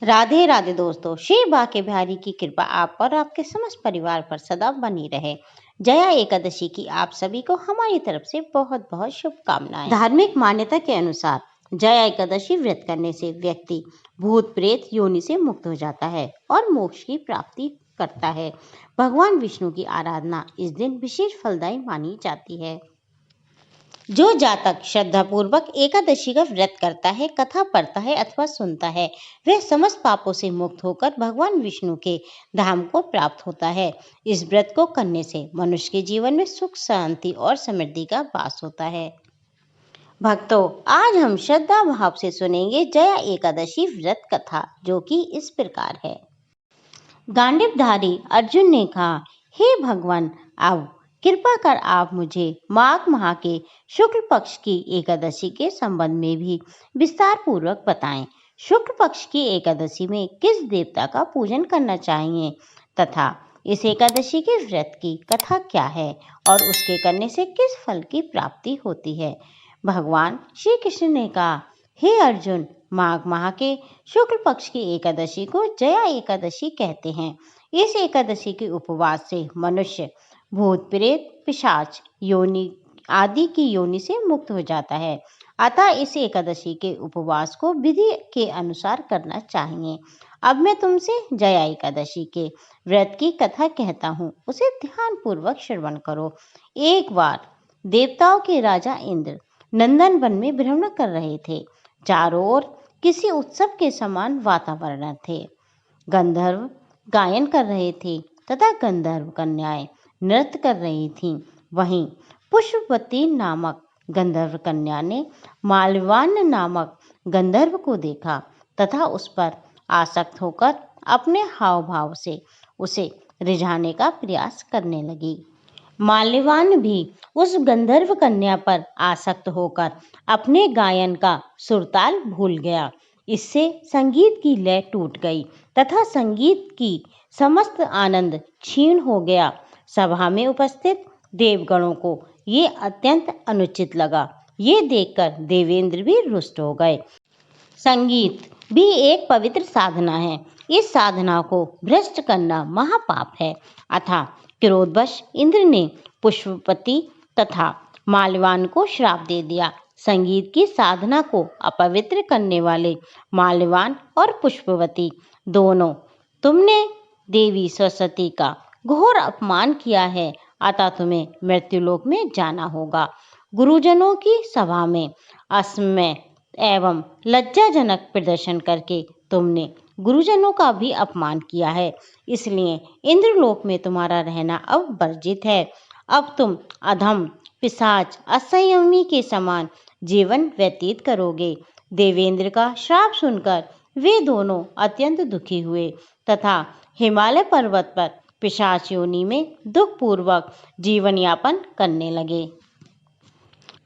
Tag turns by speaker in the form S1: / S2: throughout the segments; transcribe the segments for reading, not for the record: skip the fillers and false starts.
S1: राधे राधे दोस्तों, श्री बाके बिहारी की कृपा आप और आपके समस्त परिवार पर सदा बनी रहे। जया एकादशी की आप सभी को हमारी तरफ से बहुत बहुत शुभकामनाएं। धार्मिक मान्यता के अनुसार जया एकादशी व्रत करने से व्यक्ति भूत प्रेत योनि से मुक्त हो जाता है और मोक्ष की प्राप्ति करता है। भगवान विष्णु की आराधना इस दिन विशेष फलदायी मानी जाती है। जो जातक श्रद्धापूर्वक एकादशी का व्रत करता है, कथा पढ़ता है अथवा सुनता है, वह समस्त पापों से मुक्त होकर भगवान विष्णु के धाम को प्राप्त होता है। इस व्रत को करने से मनुष्य के जीवन में सुख, शांति और समृद्धि का वास होता है। भक्तों, आज हम श्रद्धा भाव से सुनेंगे जया एकादशी व्रत कथा, जो कि इस प्रकार है। गांडीवधारी अर्जुन ने कहा, हे भगवान, अब कृपा कर आप मुझे माघ माह के शुक्ल पक्ष की एकादशी के संबंध में भी विस्तार पूर्वक बताएं। शुक्ल पक्ष की एकादशी में किस देवता का पूजन करना चाहिए तथा इस एकादशी के व्रत की कथा क्या है और उसके करने से किस फल की प्राप्ति होती है। भगवान श्री कृष्ण ने कहा, हे अर्जुन, माघ माह के शुक्ल पक्ष की एकादशी को जया एकादशी कहते हैं। इस एकादशी के उपवास से मनुष्य भूत प्रेत पिशाच योनि आदि की योनि से मुक्त हो जाता है। अतः इस एकादशी के उपवास को विधि के अनुसार करना चाहिए। अब मैं तुमसे जया एकादशी के व्रत की कथा कहता हूँ, उसे ध्यान पूर्वक श्रवण करो। एक बार देवताओं के राजा इंद्र नंदन वन में भ्रमण कर रहे थे। चारों ओर किसी उत्सव के समान वातावरण थे। गंधर्व गायन कर रहे थे तथा गंधर्व कन्याएं नृत्य कर रही थीं। वहीं पुष्पवती नामक गंधर्व कन्या ने माल्यवान नामक गंधर्व को देखा तथा उस पर आसक्त होकर अपने हाव भाव से उसे रिझाने का प्रयास करने लगी। माल्यवान भी उस गंधर्व कन्या पर आसक्त होकर अपने गायन का सुरताल भूल गया। इससे संगीत की लय टूट गई तथा संगीत की समस्त आनंद क्षीण हो गया। सभा में उपस्थित देवगणों को ये अत्यंत अनुचित लगा। ये देखकर देवेंद्र भी रुष्ट हो गए। संगीत भी एक पवित्र साधना है। इस साधना को भ्रष्ट करना महापाप है। अतः क्रोधवश इंद्र ने पुष्पवती तथा माल्यवान को श्राप दे दिया। संगीत की साधना को अपवित्र करने वाले माल्यवान और पुष्पवती दोनों, तुमने देवी सरस्वती का घोर अपमान किया है, अतः तुम्हें मृत्युलोक में जाना होगा। गुरुजनों की सभा में असमय एवं लज्जाजनक प्रदर्शन करके तुमने गुरुजनों का भी अपमान किया है, इसलिए इंद्रलोक में तुम्हारा रहना अब वर्जित है। अब तुम अधम पिशाच असंयमी के समान जीवन व्यतीत करोगे। देवेंद्र का श्राप सुनकर वे दोनों अत्यंत दुखी हुए तथा हिमालय पर्वत पर पिशाच योनि में दुखपूर्वक जीवन यापन करने लगे।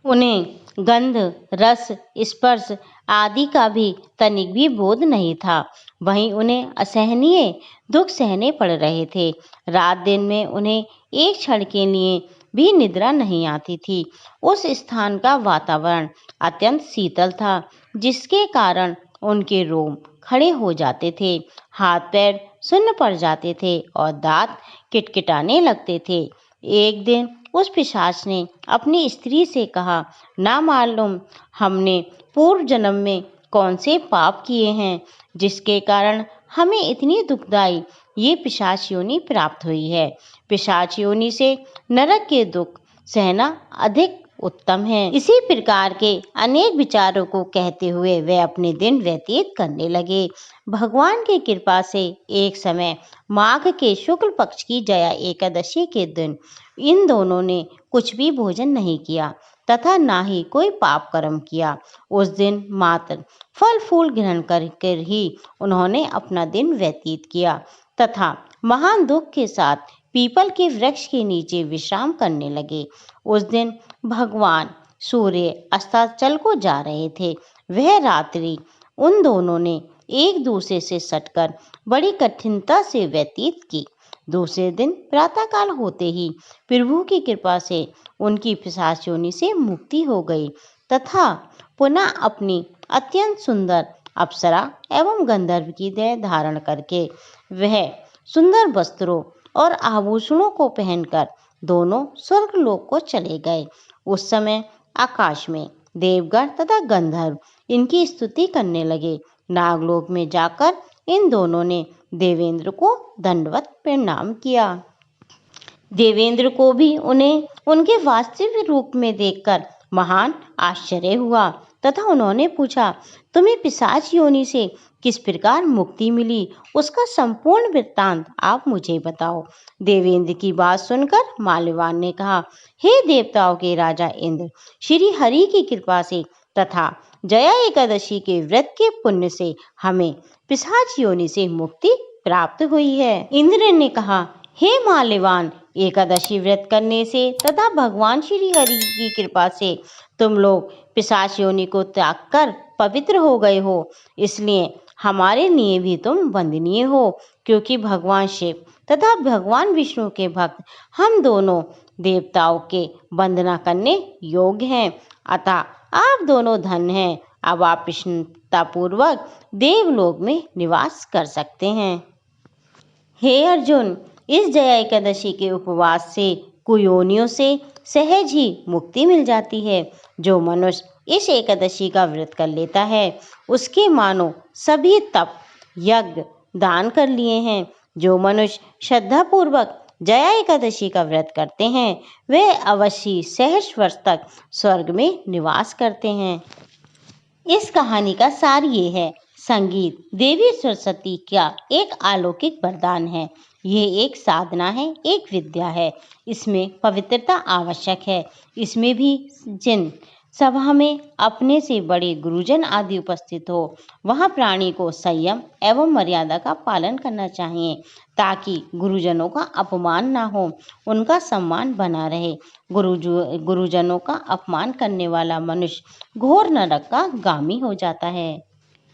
S1: उन्हें गंध, रस, स्पर्श आदि का भी तनिक भी बोध नहीं था। वहीं उन्हें असहनीय दुख सहने पड़ रहे थे। रात दिन में उन्हें एक क्षण के लिए भी निद्रा नहीं आती थी। उस स्थान का वातावरण अत्यंत शीतल था, जिसके कारण उनके रोम खड़े हो जाते थे, हाथ पैर सुन्न पड़ जाते थे और दांत किटकिटाने लगते थे। एक दिन उस पिशाच ने अपनी स्त्री से कहा, ना मालूम हमने पूर्व जन्म में कौन से पाप किए हैं, जिसके कारण हमें इतनी दुखदाई ये पिशाच योनि प्राप्त हुई है। पिशाच योनि से नरक के दुख सहना अधिक उत्तम है। इसी प्रकार के अनेक विचारों को कहते हुए वे अपने दिन व्यतीत करने लगे। भगवान की कृपा से एक समय माघ के शुक्ल पक्ष की जया एकादशी के दिन इन दोनों ने कुछ भी भोजन नहीं किया तथा ना ही कोई पाप कर्म किया। उस दिन मात्र फल फूल ग्रहण कर ही उन्होंने अपना दिन व्यतीत किया तथा महान दुख के साथ पीपल के वृक्ष के नीचे विश्राम करने लगे। उस दिन भगवान सूर्य अस्ताचल को जा रहे थे। वह रात्रि उन दोनों ने एक दूसरे से सटकर बड़ी कठिनता से व्यतीत की। दूसरे दिन प्रातःकाल होते ही प्रभु की कृपा से उनकी पिशाच योनि से मुक्ति हो गई तथा पुनः अपनी अत्यंत सुंदर अप्सरा एवं गंधर्व की देह धारण करके वह सुंदर वस्त्रों और आभूषणों को पहनकर दोनों स्वर्गलोक को चले गए। उस समय आकाश में देवगण तथा गंधर्व इनकी स्तुति करने लगे। नागलोक में जाकर इन दोनों ने देवेंद्र को दंडवत प्रणाम किया। देवेंद्र को भी उन्हें उनके वास्तविक रूप में देखकर महान आश्चर्य हुआ तथा उन्होंने पूछा, तुम्हें पिशाच योनि से किस प्रकार मुक्ति मिली, उसका संपूर्ण वृत्तांत आप मुझे बताओ। देवेंद्र की बात सुनकर माल्यवान ने कहा, हे देवताओं के राजा इंद्र, श्री हरि की कृपा से तथा जया एकादशी के व्रत के पुण्य से हमें पिशाच योनि से मुक्ति प्राप्त हुई है। इंद्र ने कहा, हे माल्यवान, एकादशी व्रत करने से तथा भगवान श्री हरि की कृपा से तुम लोग पिशाच योनि को त्याग कर पवित्र हो गए हो, इसलिए हमारे लिए भी तुम वंदनीय हो, क्योंकि भगवान शिव तथा भगवान विष्णु के भक्त हम दोनों देवताओं के वंदना करने योग्य हैं। अतः आप दोनों धन्य हैं। अब आप प्रसन्नतापूर्वक देवलोक में निवास कर सकते हैं। हे अर्जुन, इस जया एकादशी के उपवास से कुयोनियों से सहज ही मुक्ति मिल जाती है। जो मनुष्य इस एकादशी का व्रत कर लेता है उसके मानो सभी तप यज्ञ दान कर लिए हैं। जो मनुष्य श्रद्धा पूर्वक जया एकादशी का व्रत करते हैं वे अवश्य सहस्र वर्ष तक स्वर्ग में निवास करते हैं। इस कहानी का सार ये है, संगीत देवी सरस्वती का एक अलौकिक वरदान है। ये एक साधना है, एक विद्या है। इसमें पवित्रता आवश्यक है। इसमें भी जिन सभा में अपने से बड़े गुरुजन आदि उपस्थित हो वहाँ प्राणी को संयम एवं मर्यादा का पालन करना चाहिए, ताकि गुरुजनों का अपमान ना हो, उनका सम्मान बना रहे। गुरुजनों का अपमान करने वाला मनुष्य घोर नरक का गामी हो जाता है।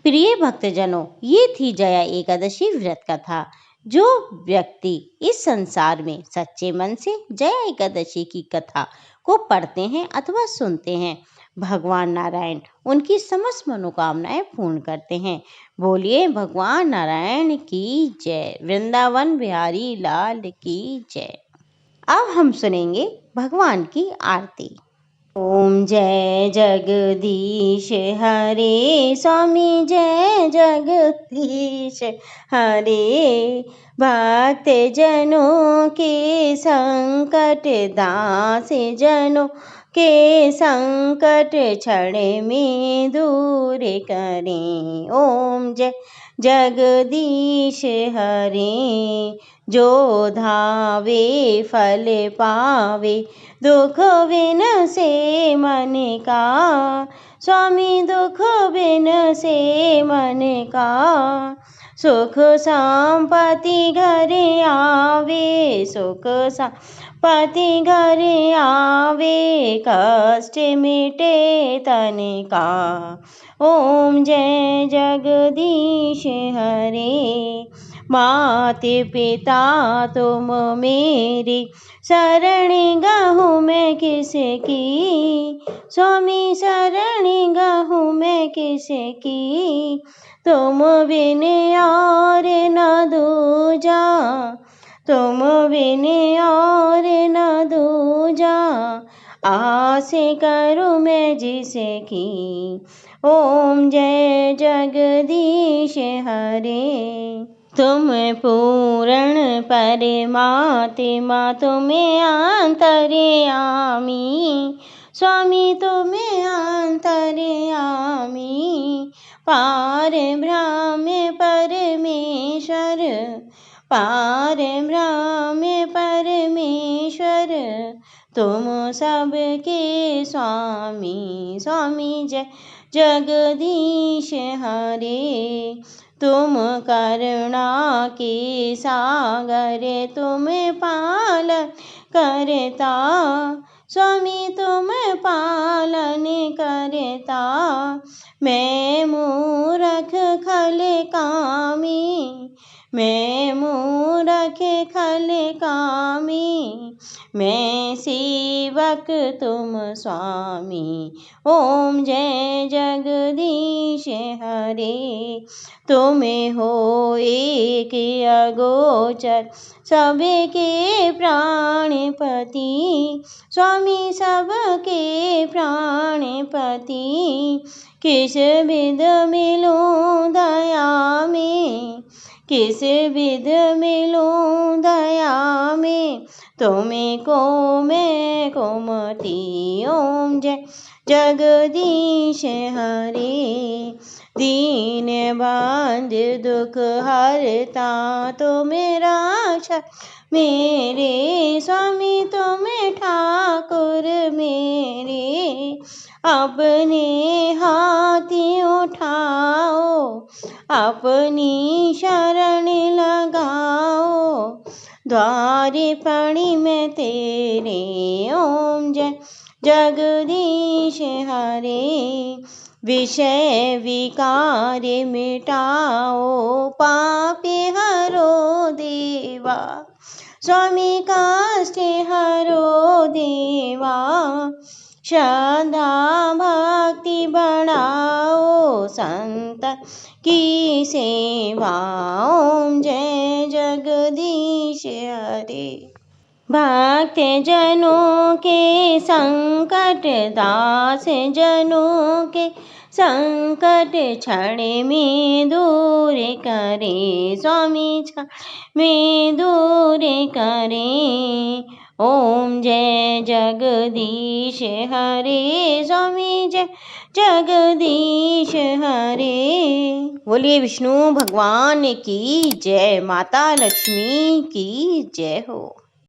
S1: प्रिय भक्तजनों, ये थी जया एकादशी व्रत कथा। जो व्यक्ति इस संसार में सच्चे मन से जया एकादशी की कथा को पढ़ते हैं अथवा सुनते हैं, भगवान नारायण उनकी समस्त मनोकामनाएं पूर्ण करते हैं। बोलिए भगवान नारायण की जय। वृंदावन बिहारी लाल की जय। अब हम सुनेंगे भगवान की आरती। ओम जय जगदीश हरे, स्वामी जय जगदीश हरे। भक्त जनों के संकट, दास जनों के संकट क्षण में दूर करें। ओम जय जगदीश हरे। जो धावे फल पावे, दुख बिन से मन का, स्वामी दुख बिन से मन का। सुख संपत्ति घर आवे, सुख संपत्ति घर आवे, कष्ट मिटे तन का। ओम जय जगदीश हरे। माते पिता तुम मेरे, शरण गहूँ मैं किसकी, स्वामी शरण गहूँ मैं किसकी। तुम बिन और न दूजा, तुम बिन और न दूजा। आस करूँ मैं जिसकी। ओम जय जगदीश हरे। तुम पूर्ण परमात्मा, तुम्हें अंतर्यामी, स्वामी तुम्हें अंतर्यामी। पार ब्रह्म परमेश्वर, पार ब्रह्म परमेश्वर। तुम सबके स्वामी, स्वामी जय जगदीश हरे। तुम करुणा के सागर, तुम पालन करता, स्वामी तुम पालन करता। मैं मूरख खल कामी, मैं मूरख खल कामी। मैं सेवक तुम स्वामी। ओम जय जगदीश हरे। तुम्हें हो एक अगोचर सबके प्राणपति। स्वामी सबके प्राणपति। किस विध मिलूं दया में, किस विध मिलूं दया में, तुम्हें को मैं कोमति। ओम जय जगदीश हरे। दीन बंध दुख हरता तुम रक्षक मेरे। स्वामी तुम ठाकुर मेरे। अपने हाथी उठाओ, अपनी शरण लगाओ, द्वारे पड़ी मैं तेरे। ओम जय जगदीश हरे। विषय विकार मिटाओ, पापी हरो देवा। स्वामी काष्ठ हरो देवा। श्रद्धा भक्ति बढ़ाओ, संत की सेवा। ओम जय जगदीश हरे। भक्त जनों के संकट, दास जनों के संकट क्षण में दूर करे। स्वामी क्षण में दूर करे। ओम जय जगदीश हरे। स्वामी जय जगदीश हरे। बोलिए विष्णु भगवान की जय। माता लक्ष्मी की जय हो।